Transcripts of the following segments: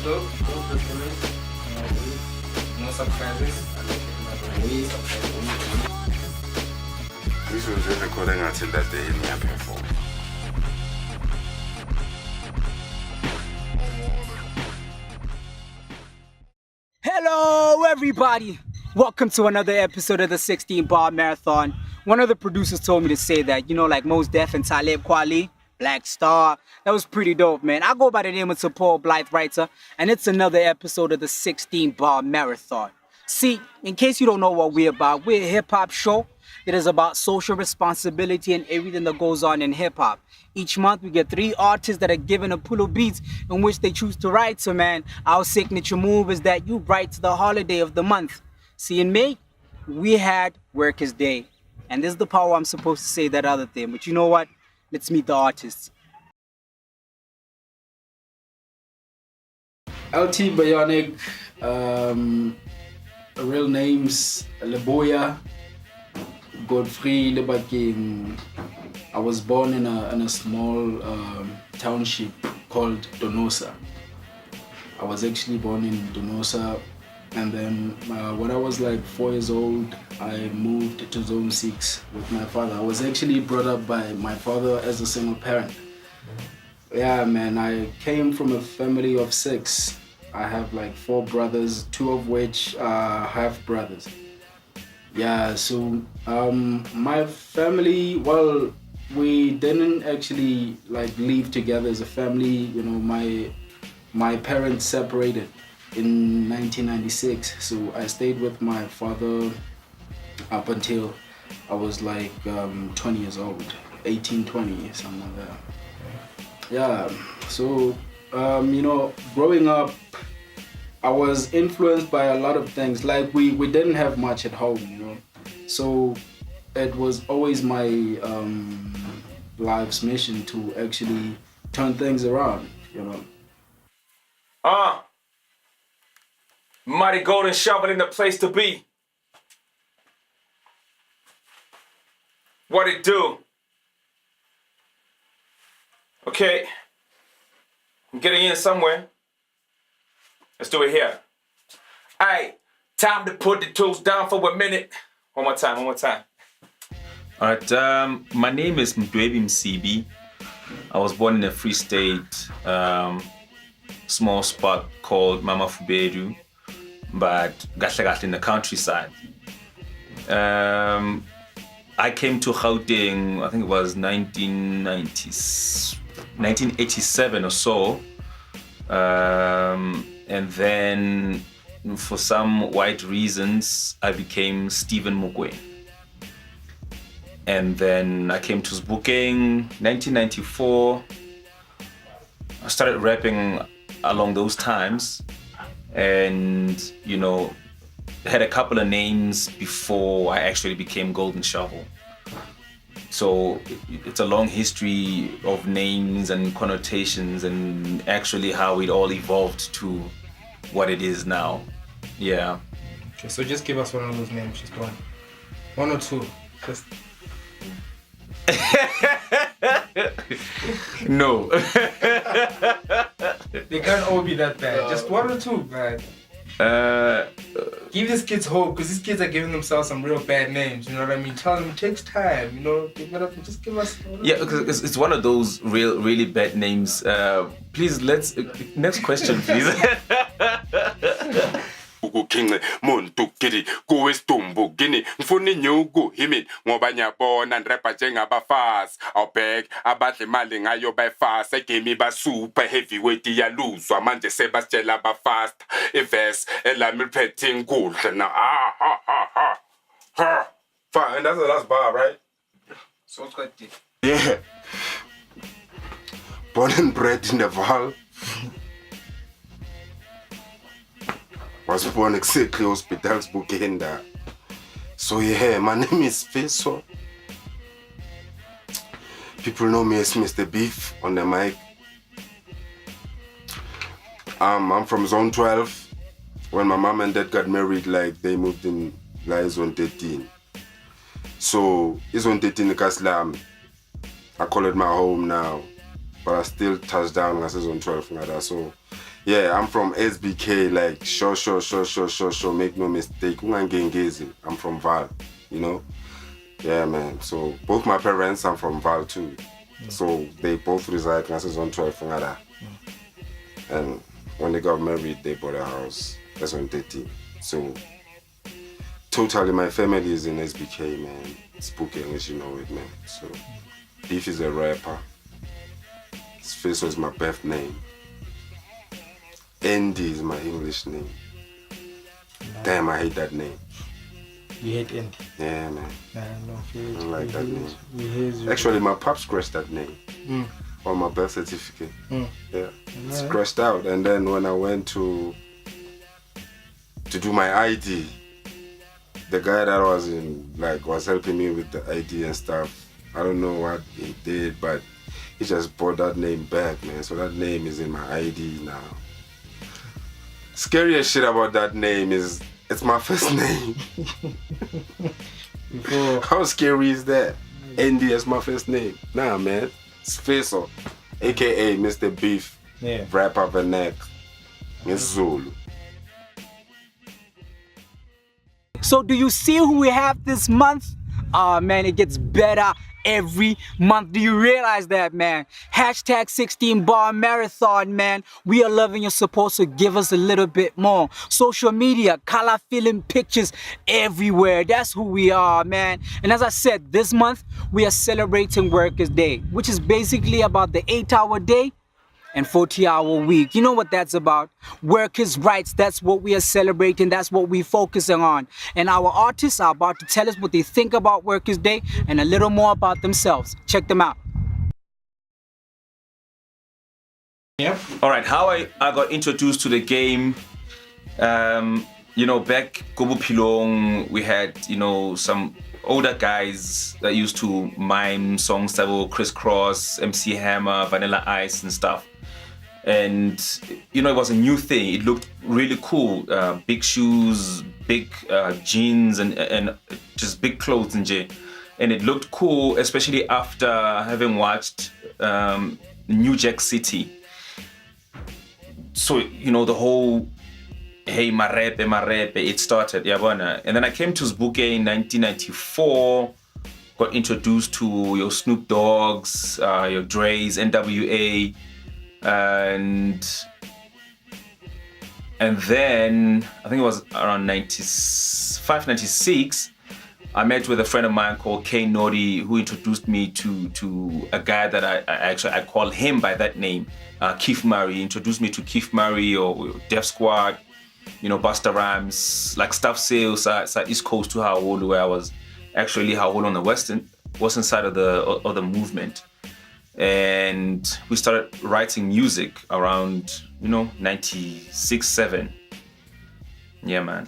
dope the stories. No surprises. This was really recording until that day in the perform. Hello everybody! Welcome to another episode of the 16 Bar Marathon. One of the producers told me to say that, like Mos Def and Talib Kweli, Black Star. That was pretty dope, man. I go by the name of Paul Blythe-Writer, and it's another episode of the 16 Bar Marathon. See, in case you don't know what we're about, we're a hip-hop show that is about social responsibility and everything that goes on in hip-hop. Each month we get 3 artists that are given a pool of beats in which they choose to write. So man, our signature move is that you write to the holiday of the month. See, in May, we had Workers' Day. And this is the power I'm supposed to say that other thing. But you know what? Let's meet the artists. LTBionic, real names, Leboya, Godfrey Lebaking. I was born in a small township called Donosa. I was actually born in Donosa, and then when I was like 4 years old, I moved to Zone 6 with my father. I was actually brought up by my father as a single parent. Yeah, man, I came from a family of 6. I have like 4 brothers, 2 of which are half brothers. Yeah, so my family, well, we didn't actually like live together as a family. My parents separated in 1996, so I stayed with my father up until I was like 20 years old, 18, 20, something like that. Yeah, so growing up, I was influenced by a lot of things. Like we didn't have much at home, so it was always my life's mission to actually turn things around, Mighty Golden Shovel in the place to be. What it do? Okay, I'm getting in somewhere. Let's do it here. Alright, time to put the tools down for a minute. One more time. Alright, my name is MrBeef. I was born in a Free State small spot called Mama Fubedu, but gahle in the countryside. I came to Gauteng, I think it was 1987 or so. And then for some white reasons, I became Stephen Mugwe. And then I came to Zbukeng, 1994. I started rapping along those times, and had a couple of names before I actually became Golden Shovel. So it's a long history of names and connotations and actually how it all evolved to what it is now. Yeah. Okay, so just give us one of those names, just one. 1 or 2. Just No. they can't all be that bad. Just 1 or 2, man. Give these kids hope, because these kids are giving themselves some real bad names. You know what I mean? Tell them it takes time. Just give us. Yeah, because it's one of those really bad names. Please, next question, please. King muntu kiri kuwistumbu gini mfuni nyugu himi ngoba nyabona nrepa njengabafast awbhek abadle imali ngayo bayfast egame ba super heavyweight yaluzwa manje sebasitshela abafast iverse elami liphethe inkudla na fine, and that's the last bar, right? So it's quite deep. Yeah, born and bred in the Val. Was born exactly hospitals Bukenda. So yeah, my name is Feso. People know me as MrBeef on the mic. I'm from Zone 12. When my mom and dad got married, they moved in Zone 13. So Zone 13 Kaslam, I call it my home now, but I still touch down as Zone 12. So Yeah, I'm from SBK, like, sure, make no mistake. I'm from Val, you know? Yeah, man. So both my parents are from Val too. So they both reside in Zone 12 Fungada. And when they got married, they bought a house. That's when 30. So totally my family is in SBK, man. Spooking, as you know it, man. So Beef is a rapper. His face was my birth name. Andy is my English name. Damn, I hate that name. You hate Andy? Yeah, man. I don't like that name. Actually, my pop scratched that name on my birth certificate. Yeah, it's scratched out. And then when I went to do my ID, the guy that was helping me with the ID and stuff, I don't know what he did, but he just brought that name back, man. So that name is in my ID now. Scariest shit about that name is it's my first name. How scary is that? Andy is my first name. Nah, man. It's Faisal, aka MrBeef, rapper Vernac. It's Zulu. So do you see who we have this month? Man, it gets better every month. Do you realize that, man? Hashtag 16 bar marathon, man. We are loving your support, so give us a little bit more. Social media, Khala Filim pictures everywhere. That's who we are, man. And as I said, this month we are celebrating Workers' Day, which is basically about the 8-hour day and 40-hour week. You know what that's about? Workers' rights. That's what we are celebrating. That's what we're focusing on. And our artists are about to tell us what they think about Workers' Day and a little more about themselves. Check them out. Yep. All right, how I got introduced to the game. You know, back Kobu Pilong, we had, you know, some older guys that used to mime songs that were Crisscross, MC Hammer, Vanilla Ice and stuff. And, you know, it was a new thing. It looked really cool. Big shoes, big jeans and just big clothes and J. And it looked cool, especially after having watched New Jack City. So, you know, the whole, hey, marepe, it started, yabona. And then I came to Zbuke in 1994, got introduced to your Snoop Dogg's, your Dre's, NWA, and then I think it was around 95, 96, I met with a friend of mine called K Nori, who introduced me to a guy that I call him by that name, Keith Murray. He introduced me to Keith Murray or Def Squad, you know, Busta Rhymes, like stuff sales at East Coast to Haholo, where I was actually Haholo on the western side of the movement. And we started writing music around, you know, 96, 7. Yeah, man.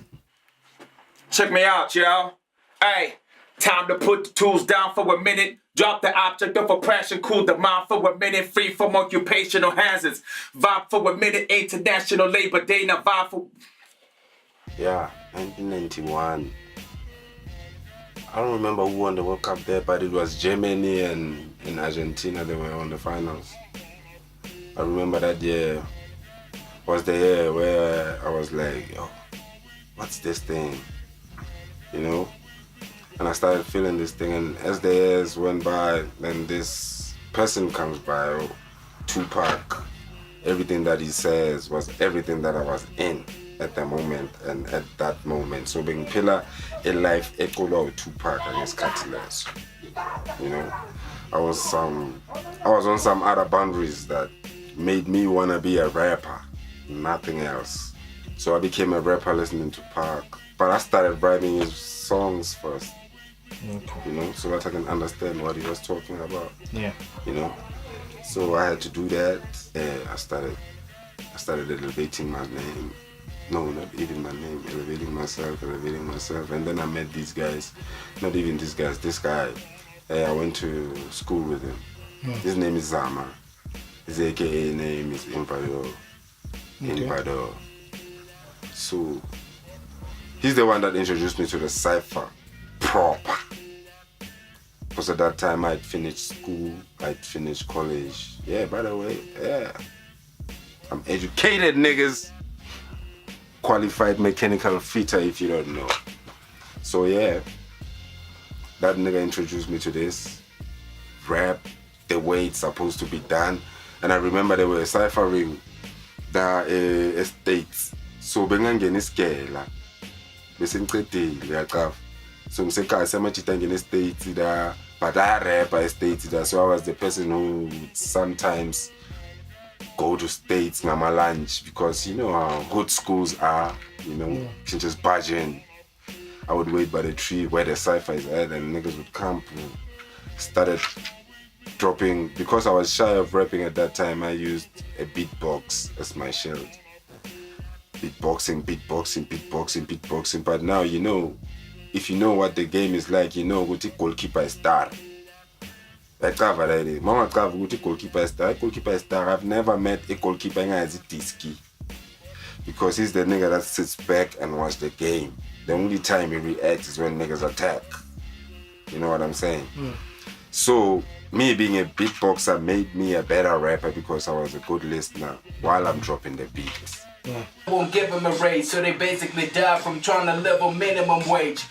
Check me out, y'all. Hey, time to put the tools down for a minute. Drop the object of oppression, cool the mind for a minute. Free from occupational hazards. Vibe for a minute, International Labor Day. Now vibe for... Yeah, 1991. I don't remember who won the World Cup there, but it was Germany and Argentina. They were on the finals. I remember that year was the year where I was like, yo, what's this thing? You know? And I started feeling this thing, and as the years went by, then this person comes by, oh, Tupac. Everything that he says was everything that I was in at the moment and at that moment. So being pillar in life, Ekolo Tupac against Catilas. You know, I was on some other boundaries that made me wanna be a rapper, nothing else. So I became a rapper listening to Pac, but I started writing his songs first. Okay. You know, so that I can understand what he was talking about. Yeah. You know, so I had to do that. I started elevating my name. No, not even my name, elevating myself, and then I met these guys. Not even these guys, this guy. I went to school with him. His name is Zama. His AKA name is Impado. Impado. So he's the one that introduced me to the cypher proper. Because at that time I'd finished school, I'd finished college. Yeah, by the way, yeah. I'm educated, niggas. Qualified mechanical fitter, if you don't know. So yeah, that nigga introduced me to this rap, the way it's supposed to be done. And I remember they were ciphering the estates. So bengangena isigela bese ngicedile yaqava. So ngisekhaya samajita ngena estates da, but I rap estates da. So I was the person who would sometimes go to states ngama lunch, because you know how good schools are, you know, you can just barge in. I would wait by the tree where the cypher is at, and niggas would camp. Started dropping, because I was shy of rapping at that time. I used a beatbox as my shield. Beatboxing. But now, you know, if you know what the game is like, you know what goalkeeper is star. Goalkeeper star. I've never met a goalkeeper as a disky, because he's the nigga that sits back and watch the game. The only time he reacts is when niggas attack. You know what I'm saying? So me being a beatboxer made me a better rapper, because I was a good listener while I'm dropping the beats. Won't give them a raise, so they basically die from trying to live on minimum wage.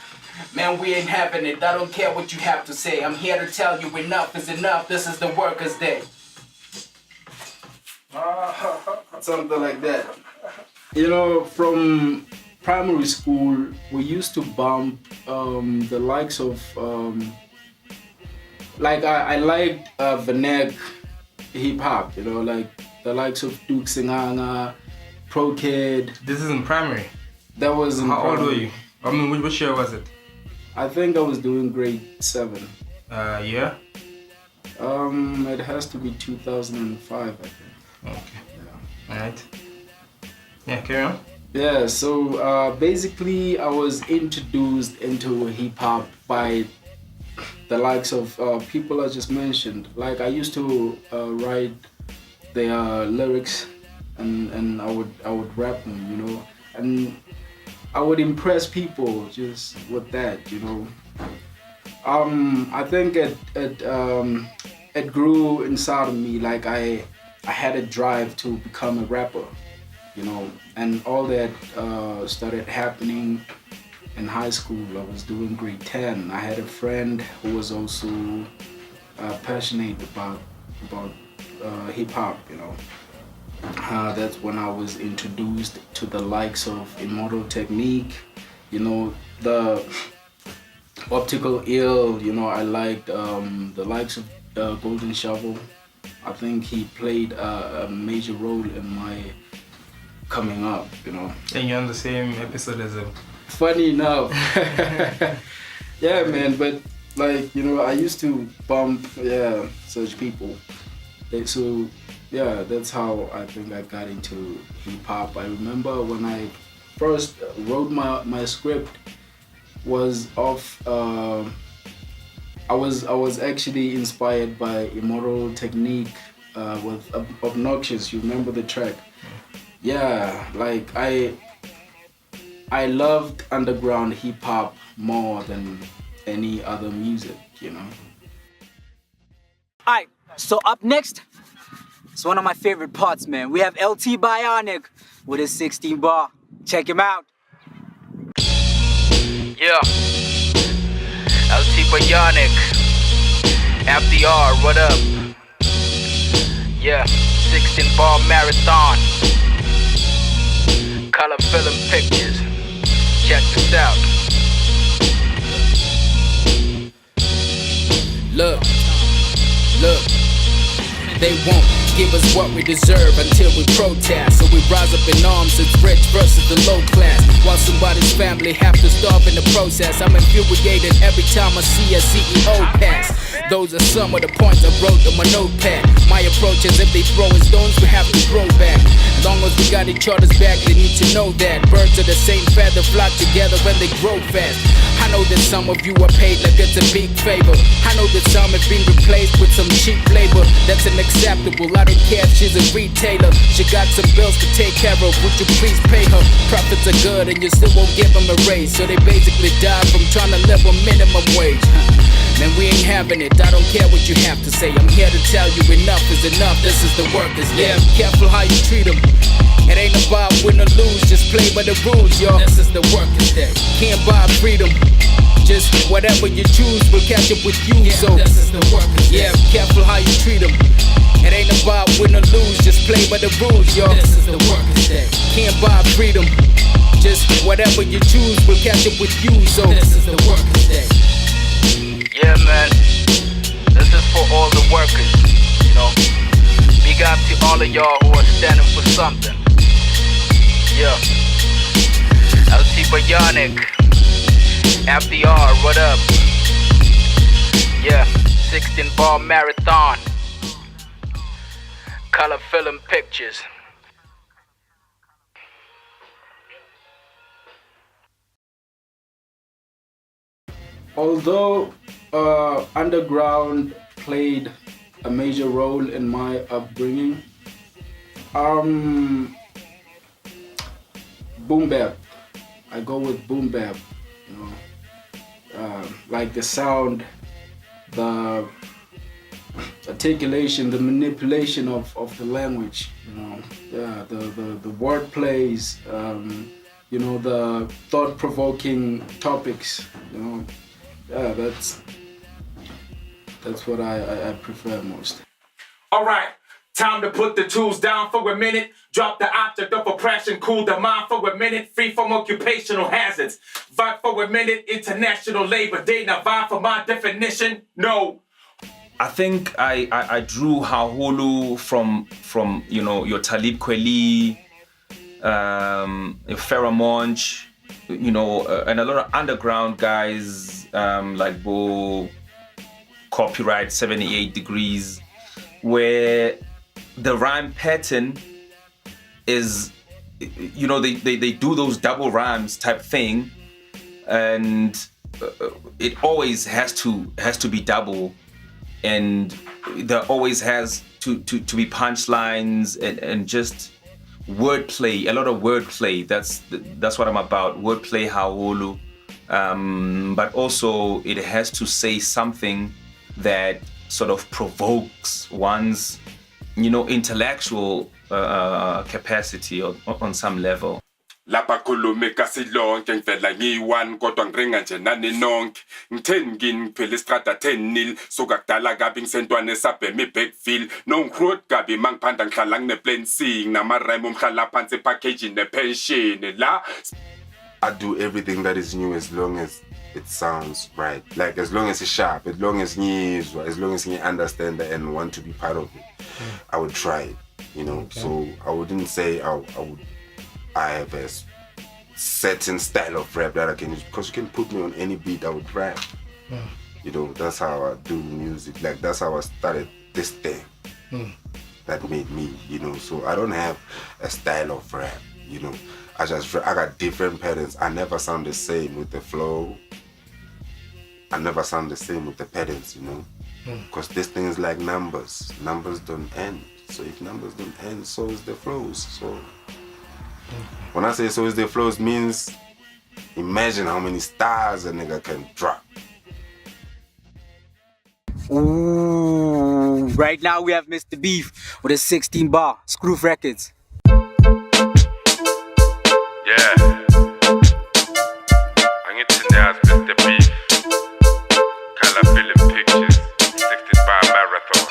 Man, we ain't having it. I don't care what you have to say. I'm here to tell you enough is enough. This is the workers' day. Something like that. You know, from primary school, we used to bump the likes of, like I liked Vanek hip hop, you know, like the likes of Duke Singanga, Pro Kid. This is in primary. That was in How primary. old were you? I mean, which year was it? I think I was doing grade 7. Yeah? It has to be 2005, I think. Okay. Yeah. Alright. Yeah, carry on. Yeah, so basically I was introduced into hip hop by the likes of people I just mentioned. Like I used to write their lyrics and I would rap them, you know, and I would impress people just with that, you know. I think it grew inside of me. Like I had a drive to become a rapper, you know, and all that started happening in high school. I was doing grade 10. I had a friend who was also passionate about hip hop, you know. That's when I was introduced to the likes of Immortal Technique, you know, the Optical Ill, you know. I liked the likes of Golden Shovel. I think he played a major role in my coming up, you know. And you're on the same episode as him. Funny enough. Yeah, man, but like, you know, I used to bump, such people. So, yeah, that's how I think I got into hip hop. I remember when I first wrote my script was of, I was actually inspired by Immortal Technique with Obnoxious. You remember the track? Yeah, like I loved underground hip hop more than any other music, you know. Alright, so up next, it's one of my favorite parts, man. We have LTBionic with his 16 bar. Check him out. Yeah, LTBionic, FDR, what up? Yeah, 16 bar marathon, color film pictures. Check this out. Look, they won't give us what we deserve until we protest. So we rise up in arms, it's rich versus the low class, while somebody's family have to starve in the process. I'm infuriated every time I see a CEO pass. Those are some of the points I wrote on my notepad. My approach is if they throwing stones, we have to throw back. As long as we got each other's back, they need to know that birds of the same feather flock together when they grow fast. I know that some of you are paid like it's a big favor. I know that some have been replaced with some cheap labor. That's unacceptable. I don't care if she's a retailer. She got some bills to take care of. Would you please pay her? Profits are good and you still won't give them a raise. So they basically die from trying to live on minimum wage. Man, we ain't having it, I don't care what you have to say. I'm here to tell you enough is enough, this is the workers. Yeah, be careful how you treat them. It ain't about win or lose, just play by the rules, yo. This is the workers' day. Can't buy freedom. Just whatever you choose will catch up with you, so this is the workers' day. Yeah, be careful how you treat them. It ain't about win or lose, just play by the rules, yo. This is the workers' day. Can't buy freedom. Just whatever you choose will catch up with you, so this is the workers' day. Yeah, man. This is for all the workers, you know. Big up to all of y'all who are standing for something. Yeah. LTBionic, FDR, what up? Yeah, 16-bar marathon. Khala Filim pictures. Although underground played a major role in my upbringing, boom bap. I go with boom bap, you know, like the sound, the articulation, the manipulation of the language, you know, yeah, the word plays, you know, the thought-provoking topics, you know, yeah, that's what I prefer most. Alright, time to put the tools down for a minute. Drop the object of oppression, cool the mind for a minute. Free from occupational hazards. Vibe for a minute, International Labor Day. Now vibe for my definition, no. I think I drew Hahulu from you know, your Talib Kweli, your Farrah Monch, you know, and a lot of underground guys like Bo, Copyright 78 Degrees, where the rhyme pattern is, you know, they do those double rhymes type thing, and it always has to be double, and there always has to be punchlines and just wordplay, a lot of wordplay. That's what I'm about, wordplay, haolu, but also it has to say something that sort of provokes one's, you know, intellectual capacity on some level. Lapha khulume kasilonke ngivela ngiyi-1 kodwa ngiringa nje nani nonke ngithe ngiphela istrada 10 nil soka kudala kabi ngisentwana esabhema iBackville nongiroad kabi mangiphanda ngihlala ngine-plan C nginamarime omhlala phansi epackaging nepension la. I do everything that is new as long as it sounds right, like as long as it's sharp, as long as you understand that and want to be part of it. I would try it, you know. Okay. So I wouldn't say I have a certain style of rap that I can use, because you can put me on any beat, I would rap. You know, that's how I do music. Like that's how I started this thing that made me, you know. So I don't have a style of rap, you know. I got different patterns. I never sound the same with the flow. I never sound the same with the patterns, you know. Because this thing is like numbers. Numbers don't end. So if numbers don't end, so is the flows. So when I say so is the flows, means imagine how many stars a nigga can drop. Ooh, right now we have MrBeef with a 16-bar, Scroof Records. Yeah. I'm getting there as MrBeef. Khala Filim pictures, 16-bar marathon.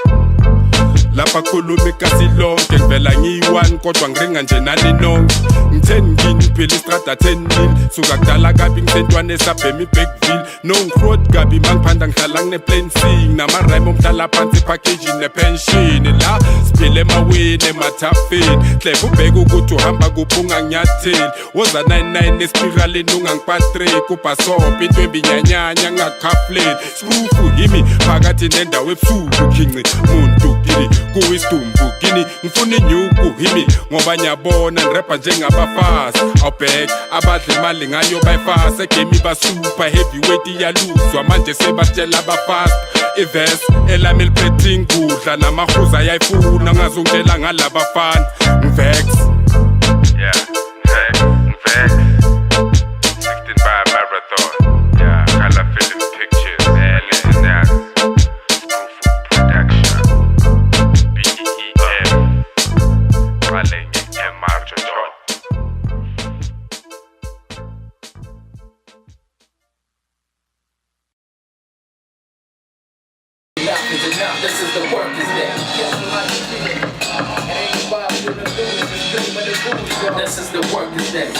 Lapha khulume kasilonke ngivela ngiyi-1 kodwa ngiringa nje nani nonke ngithe ngiphela istrada 10 nil suka kudala kabi ngisentwana esabhema iBackville nongiroad kabi mangiphanda ngihlala ngine-plan C nginamarime omhlala phansi epackaging nepension la siphile emaweni emathafeni hleba ubheke ukuthi uhamba kuphi unganginyatheli woza 99 espiralini ungangipastreki ubhasopa into embinyanyanya ngakukhafuleli sibufu yimi phakathi nendawo ebusuku khinci muntu kini kuyisidumbu kini ngifuna inyuku himi ngoba nyabona ngirepa njengabafazi awubhek abadla imali ngayo bayifasa egame basuper heavyweight iyaluzwa manje sebatshela abafast iverse elami eliphethe ingudla namahuza ayayifuna ngazongitshela ngalabafana ngivex yeah ngivex 16-bar marathon yeah Khala Filim pictures man listen now workers' day. This is the workers' day.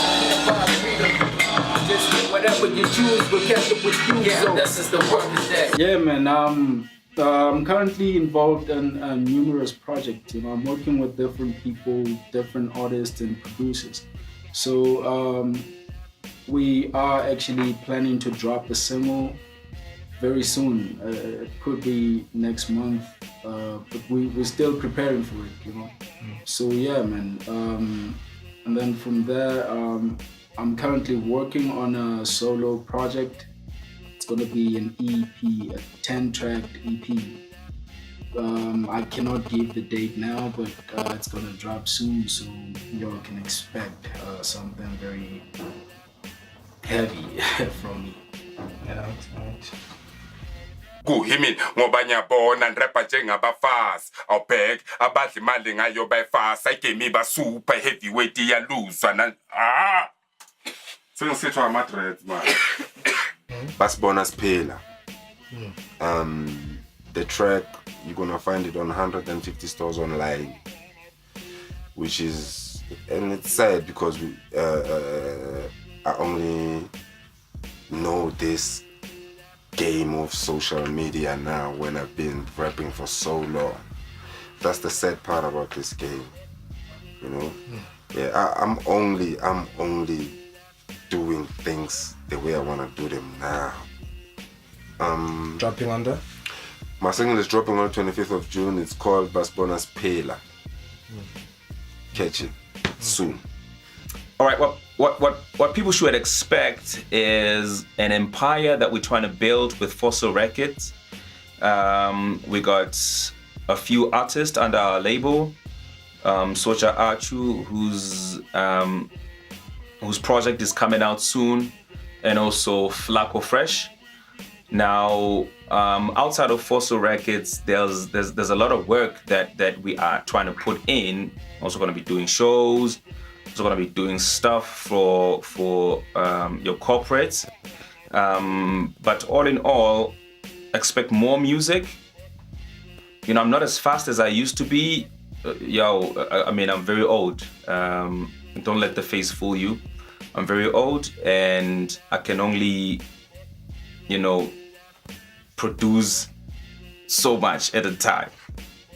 Just get whatever you choose, but catch up with you. Yeah, this is the workers' day. Yeah, man. I'm currently involved in numerous projects. You know, I'm working with different people, different artists and producers. So we are actually planning to drop a single very soon. It could be next month, but we're still preparing for it, you know. So yeah, man. And then from there, I'm currently working on a solo project. It's gonna be an EP, a 10-track EP. I cannot give the date now, but it's gonna drop soon, so y'all can expect something very heavy from me. Yeah, that's right. Kuhimin ngoba nyabona nrapper njengabafazi awubhek abadla imali ngayo bayifasa igame ba super heavyweight iyaluzwa na sengisithwa ama-dreads man. Basibona siphila. The track, you're gonna find it on 150 stores online, which is, and it's sad because I only know this game of social media now when I've been rapping for so long. That's the sad part about this game, you know. Yeah, I'm only doing things the way I want to do them now. Dropping under? My single is dropping on the 25th of June. It's called Basbona's Pela. Catch it soon. All right, what people should expect is an empire that we're trying to build with Fossil Records. We got a few artists under our label. Socha Achu, whose project is coming out soon, and also Flaco Fresh. Now, outside of Fossil Records, there's a lot of work that we are trying to put in. Also going to be doing shows. Also going to be doing stuff for your corporates. But all in all, expect more music. You know, I'm not as fast as I used to be. I mean, I'm very old. Don't let the face fool you. I'm very old, and I can only, produce so much at a time.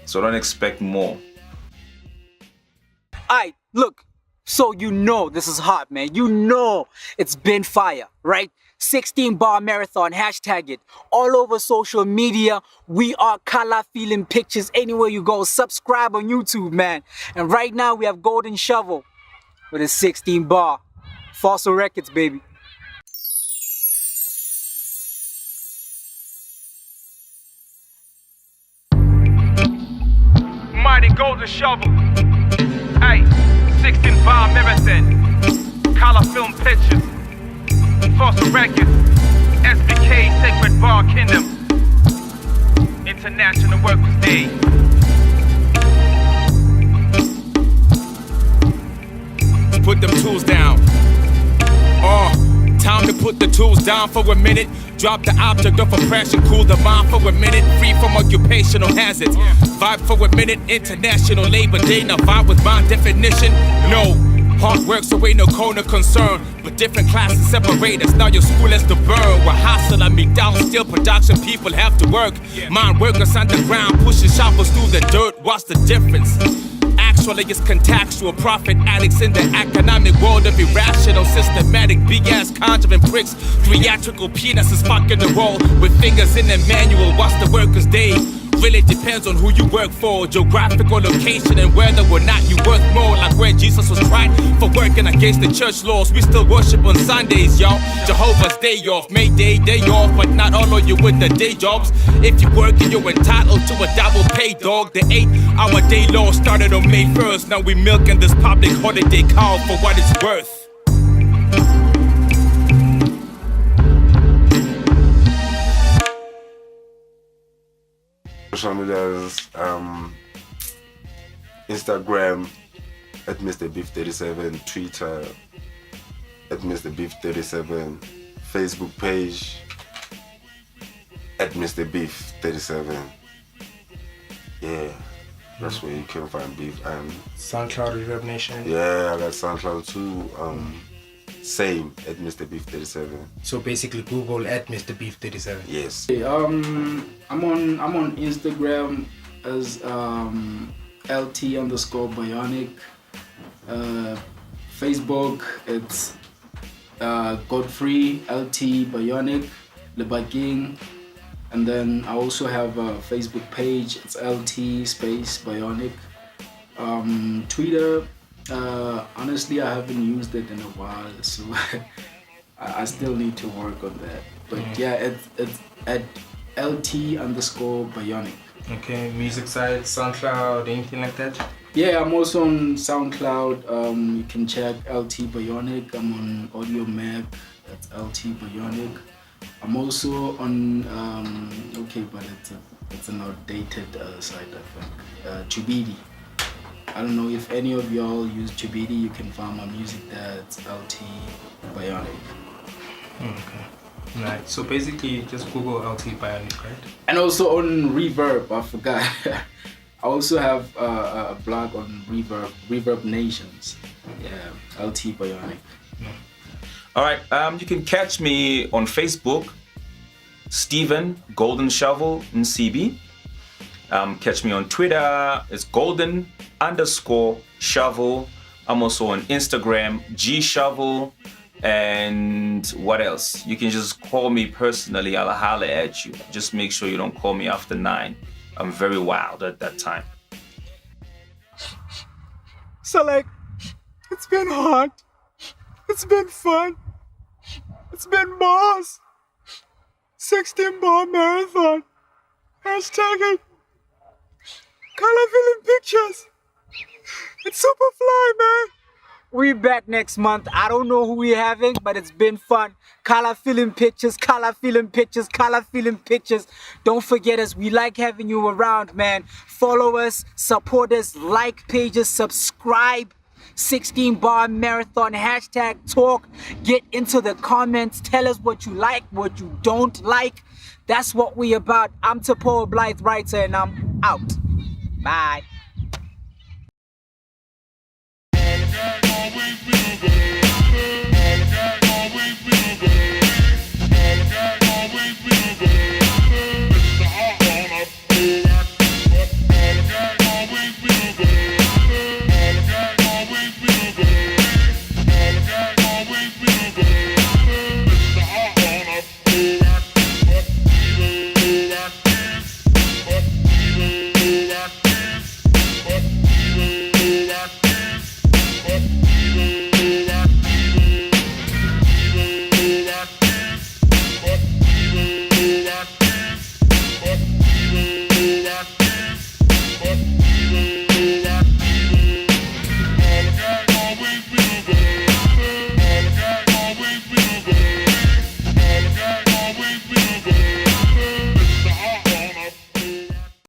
So don't expect more. Alright, look. So you know this is hot, man. You know it's been fire, right? 16-bar marathon, hashtag it. All over social media, we are Khala Filim Pictures. Anywhere you go, subscribe on YouTube, man. And right now we have Golden Shovel with a 16-bar. Fossil Records, baby. Mighty Golden Shovel. Hey, 16-bar marathon. Khala Film Pictures. Fossil Records. SBK Sacred Bar Kingdom. International Workers' Day. Put them tools down. Time to put the tools down for a minute. Drop the object of oppression, cool the mind for a minute. Free from occupational hazards. Vibe for a minute, International Labor Day. Now vibe with my definition. No, hard work so ain't no corner concern. But different classes separate us, now your school has to burn. We're hustle and me down, still production people have to work. Mine workers underground, pushing shovels through the dirt. What's the difference? Actually, it's contextual. Profit addicts in the economic world of irrational, systematic, big-ass conjuring pricks. Theatrical peanuts is fucking the roll with fingers in the manual. What's the workers' day? Really depends on who you work for, geographical location, and whether or not you work more. Like where Jesus was tried for working against the church laws, we still worship on Sundays, y'all. Jehovah's day off, May Day off, but not all of you with the day jobs. If you working, you're entitled to a double pay, dog. The 8-hour day law started on May 1st. Now we milking this public holiday call for what it's worth. Social medias, Instagram at MrBeef37, Twitter at MrBeef37, Facebook page at MrBeef37. Yeah, that's where you can find Beef. And SoundCloud, Reverb Nation. yeah, I got SoundCloud too. Same at MrBeef37. So basically, Google at MrBeef37. Yes. I'm on Instagram as LT_Bionic. Facebook, it's Godfrey LTBionic, LeBaking. And then I also have a Facebook page, it's LT_Bionic. Twitter, honestly, I haven't used it in a while, so I still need to work on that. But yeah, it's at LT_Bionic. Okay, music side, SoundCloud, anything like that? Yeah, I'm also on SoundCloud. You can check LTBionic. I'm on Audio Mac, that's LTBionic. I'm also on okay, but it's an outdated site, I think. Tubidi. I don't know if any of y'all use Tubidi. You can find my music there. It's LTBionic. Okay. Right. So basically, just Google LTBionic, right? And also on Reverb. I forgot. I also have a blog on Reverb Nations. Yeah, LTBionic. All right, you can catch me on Facebook, Stephen Golden Shovel Nsibi. Catch me on Twitter, it's Golden_Shovel. I'm also on Instagram, G_Shovel. And what else? You can just call me personally, I'll holler at you. Just make sure you don't call me after 9. I'm very wild at that time. So like, it's been hard. It's been fun. It's been bars. 16-bar marathon. Hashtag it. Khala Filim Pictures. It's super fly, man. We back next month. I don't know who we're having, but it's been fun. Khala Filim Pictures, Khala Filim Pictures, Khala Filim Pictures. Don't forget us. We like having you around, man. Follow us, support us, like pages, subscribe. 16-bar marathon, hashtag talk. Get into the comments. Tell us what you like, what you don't like. That's what we about. I'm Tapoa Blythe Writer, and I'm out. Bye. Always be